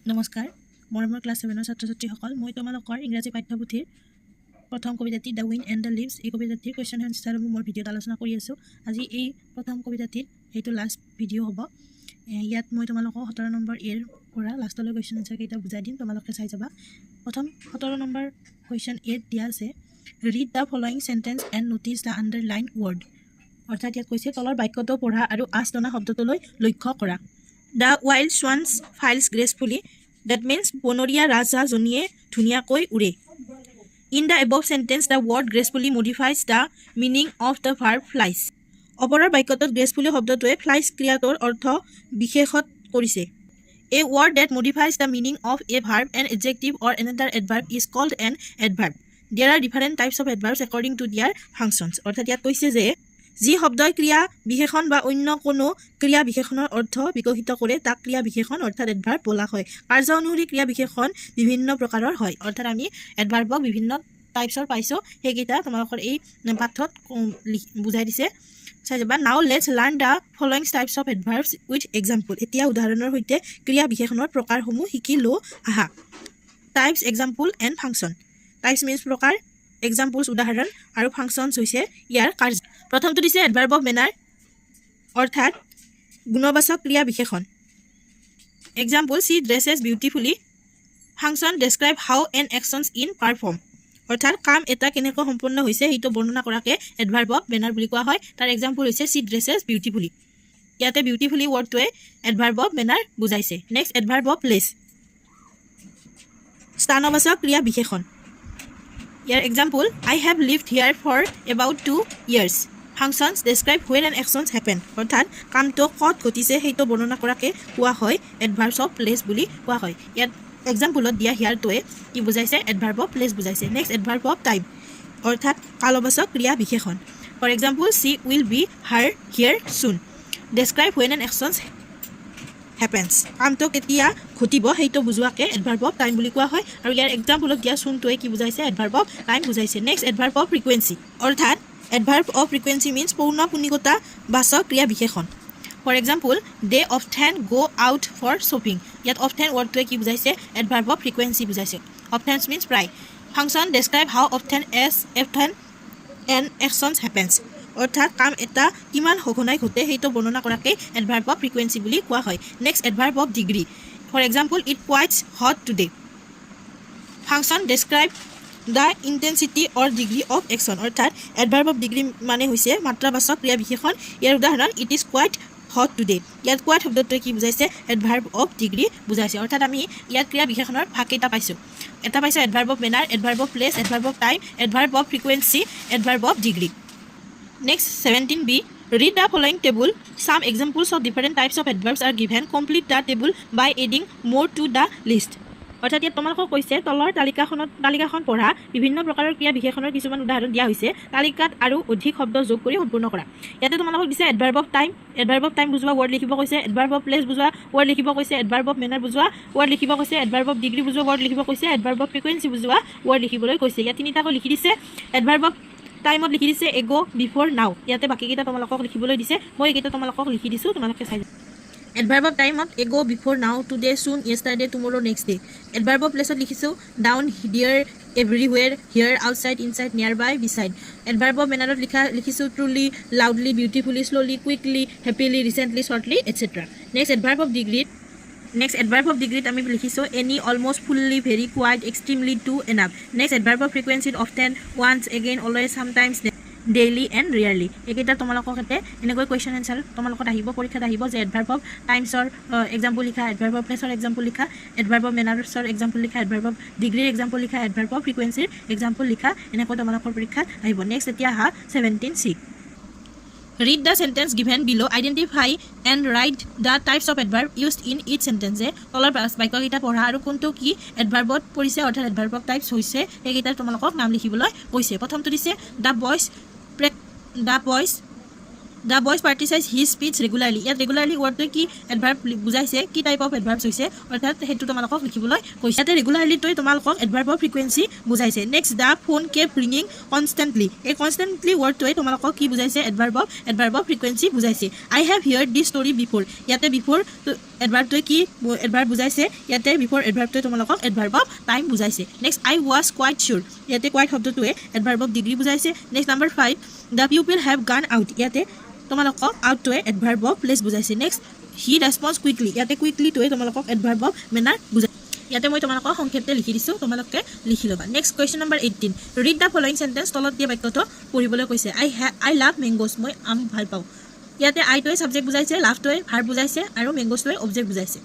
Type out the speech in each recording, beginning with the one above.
নমস্কাৰ মৰমৰ ক্লাছ 7 ছাত্ৰ-ছাত্ৰীসকল মই তোমালোকৰ ইংৰাজী পাঠ্যপুথিৰ প্ৰথম কবিতাটি the wind and the leaves এই কবিতাটিৰ কুৱেশ্যন এনচাৰসমূহ মোৰ ভিডিঅ'ত আলোচনা কৰি আছোঁ আজি এই প্ৰথম কবিতাটিৰ এইটো লাষ্ট ভিডিঅ' হ'ব ইয়াত মই তোমালোকক 17 নম্বৰ এৰ পৰা লাষ্টলৈ কুৱেশ্যন এনচাৰ কেইটা বুজাই দিম তোমালোকে চাই যাবা প্ৰথম 17 নম্বৰ কুৱেশ্যন এত দিয়া আছে read the following sentence and notice the underline word অৰ্থাৎ ইয়াত কৈছে তলৰ বাক্যটো পঢ়া আৰু আঁচটনা শব্দটোলৈ লক্ষ্য কৰা The wild swans flies gracefully. That means বনৰীয়া ৰাজহাঁহজনীয়ে ধুনীয়াকৈ উৰে. In the above sentence, the word gracefully modifies the meaning of the verb flies. অপৰৰ বাক্যটোত gracefully শব্দটোৱে flies ক্ৰিয়াটোৰ অৰ্থ বিশেষত কৰিছে. A word that modifies the meaning of a verb, an adjective or another adverb is called an adverb. There are different types of adverbs according to their functions. অৰ্থাৎ ইয়াত কৈছে যে যি শব্দই ক্ৰিয়া বিশেষণ বা অন্য কোনো ক্ৰিয়া বিশেষণৰ অৰ্থ বিকশিত কৰে তাক ক্ৰিয়া বিশেষণ অৰ্থাৎ এডভাৰ্ব বোলা হয় কাৰ্য অনুসৰি ক্ৰিয়া বিশেষণ বিভিন্ন প্ৰকাৰৰ হয় অৰ্থাৎ আমি এডভাৰ্বক বিভিন্ন টাইপছৰ পাইছো সেইকেইটা তোমালোকৰ এই পাঠত বুজাই দিছে চাই যাবা নাও let's learn the following types of adverbs with example এতিয়া উদাহৰণৰ সৈতে ক্ৰিয়া বিশেষণৰ প্ৰকাৰসমূহ শিকি লো আহা types example and function types means প্ৰকাৰ এক্সাম্পলছ উদাহৰণ আৰু ফাংচনছ হৈছে ইয়াৰ কাৰ্য প্ৰথমটো দিছে এডভাৰ্ব অফ মেনাৰ অৰ্থাৎ গুণবাচক ক্ৰিয়া বিশেষণ example she dresses beautifully function describe how an actions in perform অৰ্থাৎ কাম এটা কেনেকৈ সম্পন্ন হৈছে সেইটো বৰ্ণনা কৰাকে এডভাৰ্ব অফ মেনাৰ বুলি কোৱা হয় তাৰ এক্সাম্পল হৈছে সি ড্ৰেছেছ বিউটিফুলি ইয়াতে বিউটিফুলি ৱৰ্ডটোৱে এডভাৰ্ব অফ মেনাৰ বুজাইছে নেক্সট এডভাৰ্ব অফ প্লেচ স্থানবাচক ক্ৰিয়া বিশেষণ ইয়াৰ example I have lived here for about 2 years functions describe when an actions happen অৰ্থাৎ কামটো ক'ত ঘটিছে সেইটো বৰ্ণনা কৰাকে কোৱা হয় এডভাৰ্বছ অফ প্লেচ বুলি কোৱা হয় ইয়াত এক্সাম্পলত দিয়া হিয়াৰটোৱে কি বুজাইছে এডভাৰ্ব অফ প্লেচ বুজাইছে নেক্সট এডভাৰ্ব অফ টাইম অৰ্থাৎ কালবাচক ক্ৰিয়া বিশেষণ for example she will be her here soon describe when an actions happens কামটো কেতিয়া ঘটিব সেইটো বুজোৱাকে এডভাৰ্ব অফ টাইম বুলি কোৱা হয় আৰু ইয়াৰ এক্সাম্পলত দিয়া চুনটোৱে কি বুজাইছে এডভাৰ্ব অফ টাইম বুজাইছে নেক্সট এডভাৰ্ব অফ ফ্ৰিকুৱেঞ্চি অৰ্থাৎ এডভাৰ্ব অফ ফ্ৰিকুৱেঞ্চি মিনছ পৌনঃপুনিকতা বাচক ক্ৰিয়া বিশেষণ ফৰ এক্সাম্পল দে অফটেন গ' আউট ফৰ শ্বপিং ইয়াত অফটেন ৱৰ্ডটোৱে কি বুজাইছে এডভাৰ্ব অফ ফ্ৰিকুৱেঞ্চি বুজাইছে অফটেন মিনছ প্ৰায় ফাংচন ডেছক্ৰাইব হাউ অফটেন এন একশ্যনছ হেপেন্স অৰ্থাৎ কাম এটা কিমান সঘনাই ঘটে সেইটো বৰ্ণনা কৰাকে এডভাৰ্ব অফ ফ্ৰিকুৱেঞ্চি বুলি কোৱা হয় next adverb of degree for example it quite hot today function describe the intensity or degree of action অৰ্থাৎ এডভাৰ্ব অফ ডিগ্ৰী মানে হৈছে মাত্ৰাবাচক ক্ৰিয়া বিশেষণ ইয়াৰ উদাহৰণ it is quiet hot today ইয়াত কোৱাইট শব্দটোৱে কি বুজাইছে এডভাৰ্ব অফ ডিগ্ৰী বুজাইছে অৰ্থাৎ আমি ইয়াত ক্ৰিয়া বিশেষণৰ ভাগকেইটা পাইছোঁ এটা পাইছোঁ adverb of manner adverb of place adverb of time adverb of frequency adverb of degree Next 17b read the following table some examples of different types of adverbs are given complete the table by adding more to the list অৰ্থাৎ ইয়াত তোমালোকক কৈছে তলৰ তালিকাখন পঢ়া বিভিন্ন প্ৰকাৰৰ ক্ৰিয়া বিশেষণৰ কিছুমান উদাহৰণ দিয়া হৈছে তালিকাত আৰু অধিক শব্দ যোগ কৰি সম্পূৰ্ণ কৰা ইয়াতে তোমালোকক দিছে এডভাৰ্ব অফ টাইম বুজোৱা ৱৰ্ড লিখিব কৈছে এডভাৰ্ব অফ প্লেচ বুজোৱা ৱৰ্ড লিখিব কৈছে এডভাৰ্ব অফ মেনাৰ বুজোৱা ৱৰ্ড লিখিব কৈছে এডভাৰ্ব অফ ডিগ্ৰী বুজোৱা ৱৰ্ড লিখিব কৈছে এডভাৰ্ব অফ ফ্ৰিকুৱেঞ্চি বুজোৱা ৱৰ্ড লিখিবলৈ কৈছে ইয়াত তিনিটাকৈ লিখি দিছে এডভাৰ্ব অফ টাইমত লিখি দিছে এগো বিফৰ নাও ইয়াতে বাকীকেইটা তোমালোকক লিখিবলৈ দিছে মই এইকেইটা তোমালোকক লিখি দিছোঁ তোমালোকে চাই এডভাৰ্ব অফ টাইমত এগো before now today soon yesterday tomorrow next day adverb of প্লেচত লিখিছোঁ down there everywhere here outside inside near by beside adverb of মেনাৰত লিখিছোঁ truly loudly beautifully slowly quickly happily recently shortly etcetera next adverb of ডিগ্ৰীত আমি লিখিছোঁ any almost fully very quite extremely too enough next adverb of ফ্ৰিকুৱেঞ্চিত often once again always sometimes daily and rarely এইকেইটা তোমালোকক ইয়াতে এনেকৈ question answer তোমালোকত আহিব পৰীক্ষাত আহিব যে এডভাৰ্ব অফ টাইমছৰ এক্সাম্পল লিখা এডভাৰ্ব অফ প্লেচৰ এক্সাম্পল লিখা এডভাৰ্ব অফ মেনাৰ্ছৰ এক্সাম্পল লিখা এডভাৰ্ব অফ ডিগ্ৰীৰ এক্সাম্পল লিখা এডভাৰ্ব অফ ফ্ৰিকুৱেঞ্চিৰ এক্সাম্পল লিখা এনেকৈ তোমালোকৰ পৰীক্ষাত আহিব নেক্সট এতিয়া আহা 17c Read the sentence given below. Identify and write the types of adverb used in each sentence. তলৰ বাক্যকেইটা পঢ়া আৰু কোনটো কি এডভাৰ্বত পৰিছে অৰ্থাৎ এডভাৰ্ব অফ টাইপছ হৈছে সেইকেইটা তোমালোকক নাম লিখিবলৈ কৈছে প্ৰথমটো দিছে the boys practises his speech regularly ইয়াত ৰেগুলাৰলি ৱৰ্ডটোৱে কি এডভাৰ্ব বুজাইছে কি টাইপ অফ এডভাৰ্বছ হৈছে অৰ্থাৎ সেইটো তোমালোকক লিখিবলৈ কৈছে ইয়াতে ৰেগুলাৰলিটোৱে তোমালোকক এডভাৰ্ব অফ ফ্ৰিকুৱেঞ্চি বুজাইছে নেক্সট দ্য ফোন কেপ ৰিঙিং কনষ্টেণ্টলি এই কনষ্টেণ্টলি ৱৰ্ডটোৱে তোমালোকক কি বুজাইছে এডভাৰ্ব অফ ফ্ৰিকুৱেঞ্চি বুজাইছে I have heard this story before ইয়াতে বিফৰ এডভাৰ্বটোৱে কি এডভাৰ্ব বুজাইছে ইয়াতে বিফৰ এডভাৰ্বটোৱে তোমালোকক এডভাৰ্ব অফ টাইম বুজাইছে next I was quite sure ইয়াতে কোৱাইট শব্দটোৱে এডভাৰ্ব অফ ডিগ্ৰী বুজাইছে next number 5 the people have gone out ইয়াতে তোমালোকক আউটটোৱে এডভাৰ্ব অফ প্লেচ বুজাইছে নেক্সট হি ৰেছপন্স কুইকলি ইয়াতে কুইকলিটোৱে তোমালোকক এডভাৰ্ব অফ মেনাৰ বুজাইছে ইয়াতে মই তোমালোকক সংক্ষেপতে লিখি দিছোঁ তোমালোকে লিখি ল'বা next question number 18 read the following sentence তলত দিয়া বাক্যটো পঢ়িবলৈ কৈছে আই লাভ মেংগোজ মই আম ভাল পাওঁ ইয়াতে আইটোৱে ছাবজেক্ট বুজাইছে লাভটোৱে ভাৰ্ব বুজাইছে আৰু মেংগোজটোৱে অবজেক্ট বুজাইছে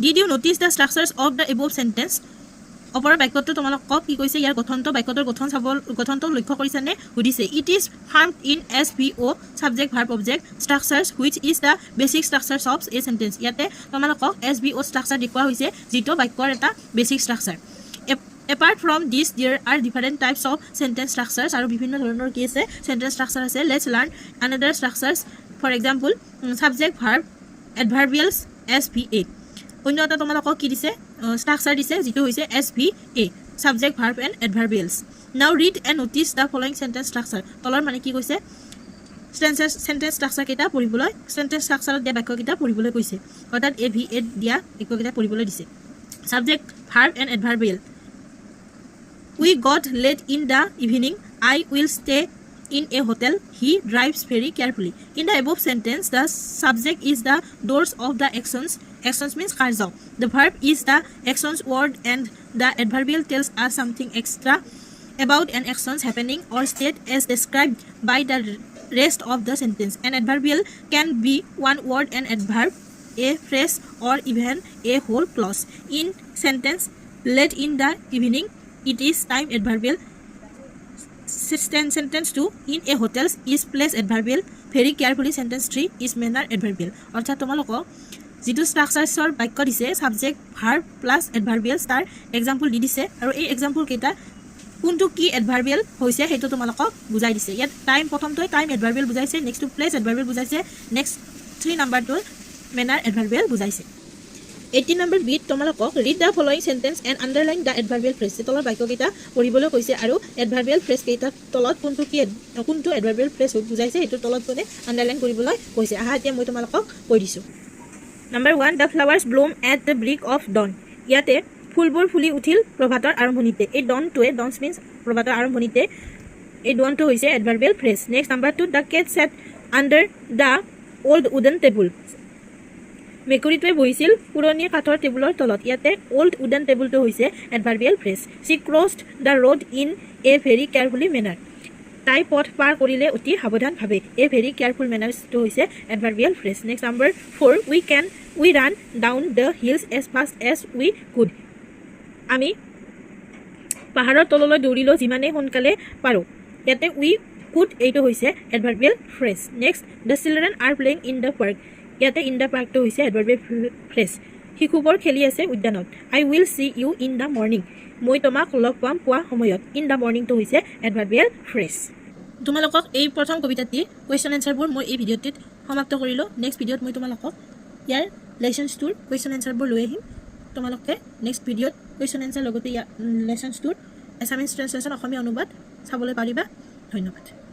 did you notice the structures of the above sentence ওপৰৰ বাক্যটো তোমালোকক কি কৈছে ইয়াৰ গঠনটো বাক্যটোৰ গঠনটো লক্ষ্য কৰিছানে সুধিছে it is formed in S V O' subject verb object structures which is the basic structures of a sentence ইয়াতে তোমালোকক এছ ভি অ' ষ্ট্ৰাকচাৰ দেখুওৱা হৈছে যিটো বাক্যৰ এটা basic structure apart from this there are different types of sentence structures আৰু বিভিন্ন ধৰণৰ কি আছে চেণ্টেন্স ষ্ট্ৰাকচাৰ আছে let's learn another structures for example subject verb adverbials S V A অন্য এটা তোমালোকক কি দিছে ষ্ট্ৰাকচাৰ দিছে যিটো হৈছে S V A subject verb and adverbials now read and notice the following sentence structure তলৰ মানে কি কৈছে চেণ্টেন্স ষ্ট্ৰাকচাৰকেইটা পঢ়িবলৈ চেণ্টেন্স ষ্ট্ৰাকচাৰত দিয়া বাক্যকেইটা পঢ়িবলৈ কৈছে অৰ্থাৎ এ ভি এ দিয়া বাক্যকেইটা পঢ়িবলৈ দিছে subject verb and adverbial we got late in the evening I will stay in a hotel he drives very carefully in the above sentence the subject is the doors of the actions means karja the verb is the actions word and the adverbial tells us something extra about an actions happening or state as described by the rest of the sentence an adverbial can be one word and adverb a phrase or even a whole clause in sentence late in the evening it is time adverbial sentence 2 in a hotels is place adverbial very carefully sentence 3 is manner adverbial অৰ্থাৎ তোমালোকক যিটো ষ্ট্ৰাকচাৰ্ছৰ বাক্য দিছে subject verb plus এডভাৰ্বিয়েলছ তাৰ example the দিছে আৰু এই example কেইটা কোনটো কি এডভাৰ্বিয়েল হৈছে সেইটো তোমালোকক বুজাই দিছে ইয়াত টাইম প্ৰথমটোই টাইম এডভাৰ্বিয়েল বুজাইছে নেক্সটটো প্লেস এডভাৰ্বিয়েল বুজাইছে নেক্সট 3 নাম্বাৰটো মেনাৰ এডভাৰ্বিয়েল বুজাইছে 18 নম্বৰ বিট তোমালোকক read the following sentence and underline the adverbial phrase তলৰ বাক্যকেইটা পঢ়িবলৈ কৈছে আৰু এডভাৰ্বিয়েল ফ্ৰেজ কেইটা তলত কোনটো এডভাৰ্বিয়েল ফ্ৰেজ বুজাইছে সেইটো তলত মানে আণ্ডাৰলাইন কৰিবলৈ কৈছে আহা এতিয়া মই তোমালোকক কৈ দিছোঁ number 1 the flowers bloom at the break of dawn ইয়াতে ফুলবোৰ ফুলি উঠিল প্ৰভাতৰ আৰম্ভণিতে এই ডনটোৱে ডনছ মিন্স প্ৰভাতৰ আৰম্ভণিতে এই ডনটো হৈছে adverbial phrase next number 2 the cat sat under the old wooden table মেকুৰীটোৱে বহিছিল পুৰণি কাঠৰ টেবুলৰ তলত ইয়াতে ওল্ড উডেন টেবুলটো হৈছে adverbial phrase she crossed the road in a very carefully manner তাই পথ পাৰ কৰিলে অতি সাৱধানভাৱে এ ভেৰি কেয়াৰফুল মেনাৰ্ছটো হৈছে adverbial phrase next number 4 we ran down the hills as fast as we could আমি পাহাৰৰ তললৈ দৌৰিলোঁ যিমানেই সোনকালে পাৰোঁ ইয়াতে উই কুড এইটো হৈছে adverbial phrase next the children are playing in the park ইয়াতে ইন দ্য পাৰ্কটো হৈছে এডভাৰ্বিয়েল ফ্ৰেজ শিশুবোৰ খেলি আছে উদ্যানত I will see you in the morning মই তোমাক লগ পাম পুৱা সময়ত ইন দ্য মৰ্ণিংটো হৈছে এডভাৰ্বিয়েল ফ্ৰেজ তোমালোকক এই প্ৰথম কবিতাটি কুৱেশ্যন এনচাৰবোৰ মই এই ভিডিঅ'টিত সমাপ্ত কৰিলোঁ নেক্সট ভিডিঅ'ত মই তোমালোকক ইয়াৰ লেচনছটোৰ কুৱেশ্যন এনচাৰবোৰ লৈ আহিম তোমালোকে নেক্সট ভিডিঅ'ত কুৱেশ্যন এনচাৰ লগতে ইয়াৰ লেচনছটোৰ এছামিজ ট্ৰেঞ্চলেশ্যন অসমীয়া অনুবাদ চাবলৈ পাৰিবা ধন্যবাদ